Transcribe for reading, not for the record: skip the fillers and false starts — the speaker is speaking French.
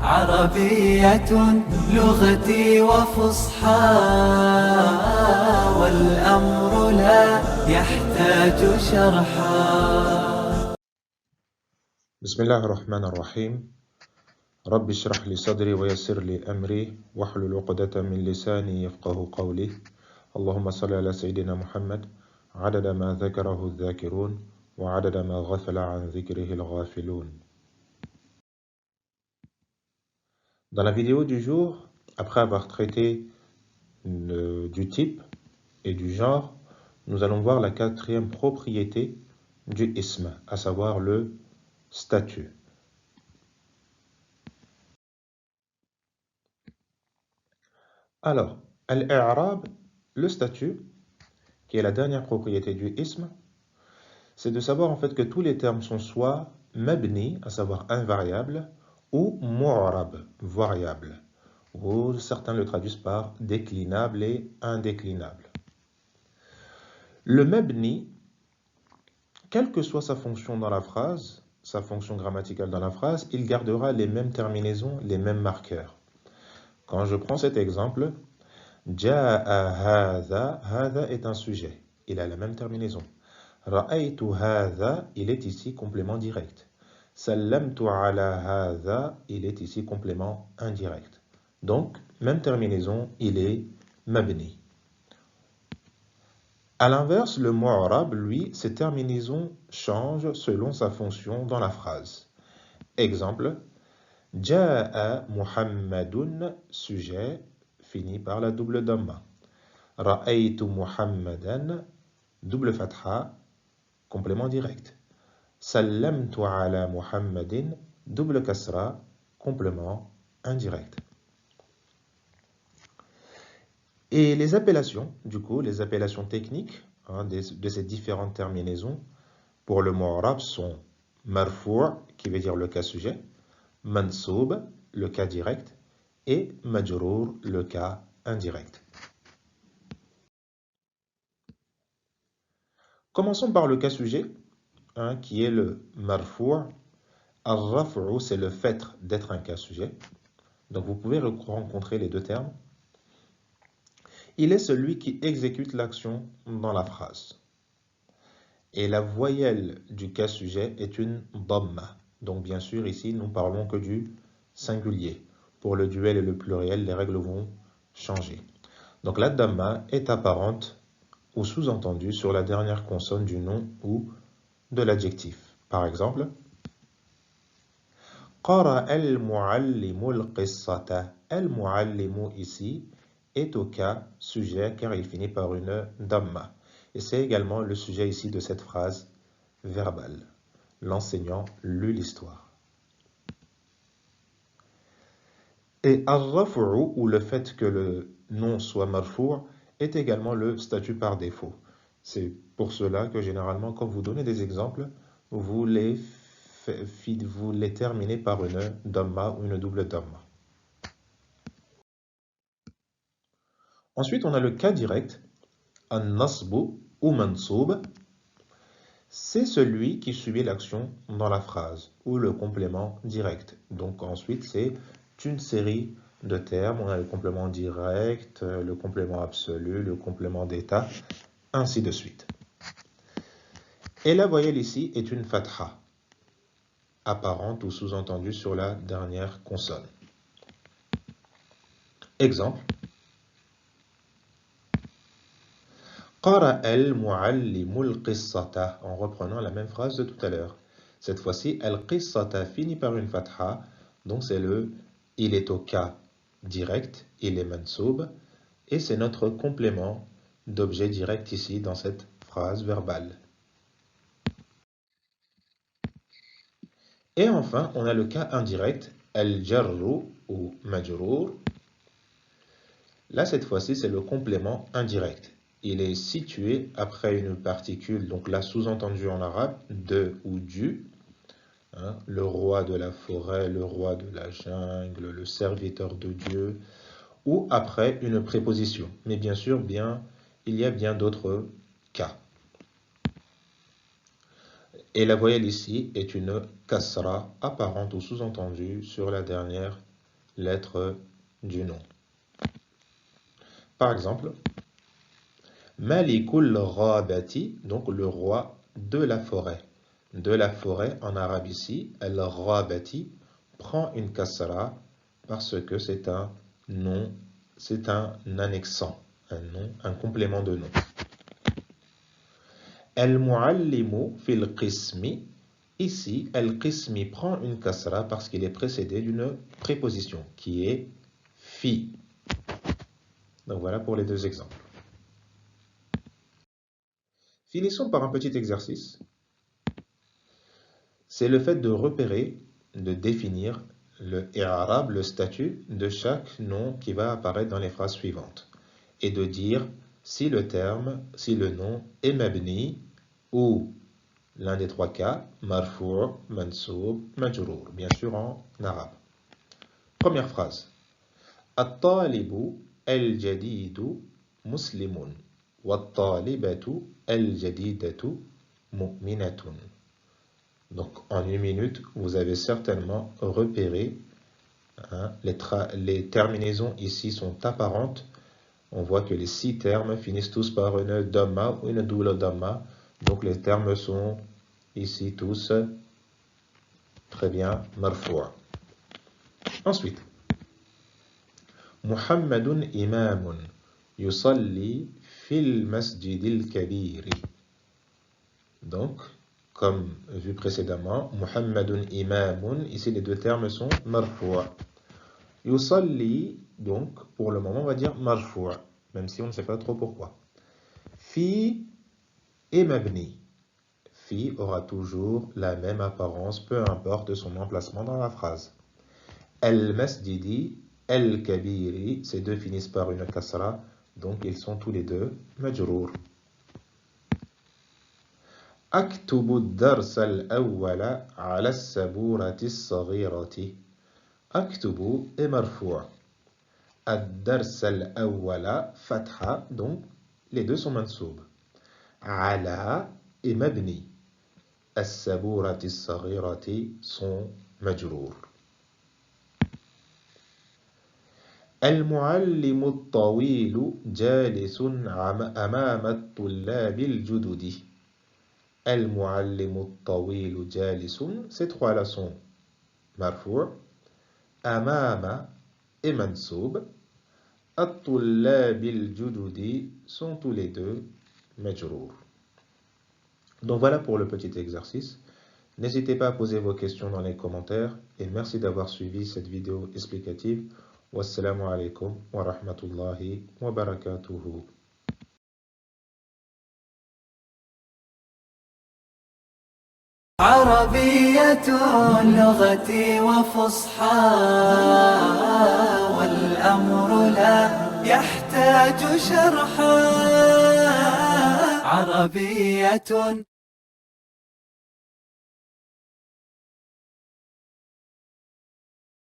عربية لغتي وفصحى والأمر لا يحتاج شرحا. بسم الله الرحمن الرحيم. رب اشرح لي صدري ويسر لي أمري واحلل عقدة من لساني يفقه قولي. اللهم صل على سيدنا محمد عدد ما ذكره الذاكرون وعدد ما غفل عن ذكره الغافلون. Dans la vidéo du jour, après avoir traité du type et du genre, nous allons voir la quatrième propriété du ism, à savoir le statut. Alors, al-i'rab, le statut, qui est la dernière propriété du ism, c'est de savoir en fait que tous les termes sont soit mabni, à savoir invariable, ou mu'rab, variable, ou certains le traduisent par déclinable et indéclinable. Le mabni, quelle que soit sa fonction dans la phrase, sa fonction grammaticale dans la phrase, il gardera les mêmes terminaisons, les mêmes marqueurs. Quand je prends cet exemple, Ja'a hadha, hadha est un sujet, il a la même terminaison. Ra'aytu hadha, il est ici complément direct. Sallamtu ala hadha, il est ici complément indirect. Donc, même terminaison, il est mabni. A l'inverse, le mu'rab, lui, ses terminaisons changent selon sa fonction dans la phrase. Exemple, Ja'a Muhammadun, sujet, fini par la double damma. Ra'aytu Muhammadan, double fatha, complément direct. Sallamtu ala Muhammadin, double kasra, complément indirect. Et les appellations, du coup, les appellations techniques de ces différentes terminaisons pour le mu'rab sont marfou', qui veut dire le cas sujet, mansoub, le cas direct, et majrour, le cas indirect. Commençons par le cas sujet, qui est le marfou'. Al-raf'u, c'est le fait d'être un cas sujet. Donc vous pouvez rencontrer les deux termes. Il est celui qui exécute l'action dans la phrase. Et la voyelle du cas sujet est une dhamma. Donc bien sûr, ici, nous parlons que du singulier. Pour le duel et le pluriel, les règles vont changer. Donc la dhamma est apparente ou sous-entendue sur la dernière consonne du nom ou de l'adjectif. Par exemple, Qara al-muallimu al-qissata. Al-muallimu ici est au cas sujet car il finit par une dhamma. Et c'est également le sujet ici de cette phrase verbale. L'enseignant lut l'histoire. Et al-raf'u, ou le fait que le nom soit marfou', est également le statut par défaut. C'est pour cela que généralement, quand vous donnez des exemples, vous les terminez par une dhamma ou une double dhamma. Ensuite, on a le cas direct, an-nasbu ou mansoub. C'est celui qui subit l'action dans la phrase ou le complément direct. Donc ensuite, c'est une série de termes. On a le complément direct, le complément absolu, le complément d'état, ainsi de suite. Et la voyelle ici est une fatha, apparente ou sous-entendue sur la dernière consonne. Exemple. Qara al-muallimu al-qissata, en reprenant la même phrase de tout à l'heure. Cette fois-ci, al-qissata finit par une fatha, donc c'est il est au cas direct, il est mansoub, et c'est notre complément d'objet direct ici dans cette phrase verbale. Et enfin, on a le cas indirect, al-jarru ou majrour. Là, cette fois-ci, c'est le complément indirect. Il est situé après une particule, donc là sous-entendu en arabe, de ou du, hein, le roi de la forêt, le roi de la jungle, le serviteur de Dieu, ou après une préposition. Mais bien sûr, il y a bien d'autres cas. Et la voyelle ici est une kasra apparente ou sous-entendue sur la dernière lettre du nom. Par exemple, Malikul Ghabati, donc le roi de la forêt. De la forêt en arabe ici, Al-Ghabati prend une kasra parce que c'est un nom, c'est un annexant, un nom, un complément de nom. Al-Muallimu fil qismi, ici, Al-Qismi prend une kasra parce qu'il est précédé d'une préposition qui est fi. Donc voilà pour les deux exemples. Finissons par un petit exercice. C'est le fait de repérer, de définir le i'rab, le statut de chaque nom qui va apparaître dans les phrases suivantes. Et de dire si le nom est mabni ou l'un des trois cas, marfou', mansoub, majrour, bien sûr en arabe. Première phrase. At-talibu al-jadidu muslimun. Wat-talibatu al-jadidatu mu'minatun. Donc, en une minute, vous avez certainement repéré, hein, les terminaisons ici sont apparentes. On voit que les 6 termes finissent tous par une dhamma ou une double dhamma. Donc, les termes sont ici tous très bien marfoua. Ensuite, Muhammadun imamun yusalli fil masjidil kabiri. Donc, comme vu précédemment, Muhammadun imamun, ici les deux termes sont marfoua. Yusalli, donc, pour le moment, on va dire marfoua, même si on ne sait pas trop pourquoi. Fi et mabni. Fi aura toujours la même apparence, peu importe son emplacement dans la phrase. Al-masjidi, al-kabiri, ces deux finissent par une kasra, donc ils sont tous les deux majrour. أكتب الدرس الأول على السبورة الصغيرة. أكتب est مرفوع. الدرس الأول فتحة, donc les deux sont منصوب. على est مبني. السبورة الصغيرة sont مجرور. المعلم الطويل جالس أمام الطلاب الجدد. Al-Muallimu Tawilu Jalisun, ces trois-là sont marfou', Amama et Mansoub, At-Tullabil Jududi sont tous les deux majrour. Donc voilà pour le petit exercice. N'hésitez pas à poser vos questions dans les commentaires et merci d'avoir suivi cette vidéo explicative. Wassalamu alaikum wa rahmatullahi wa barakatuhu. عربية لغتي وفصحى والأمر لا يحتاج شرحا عربية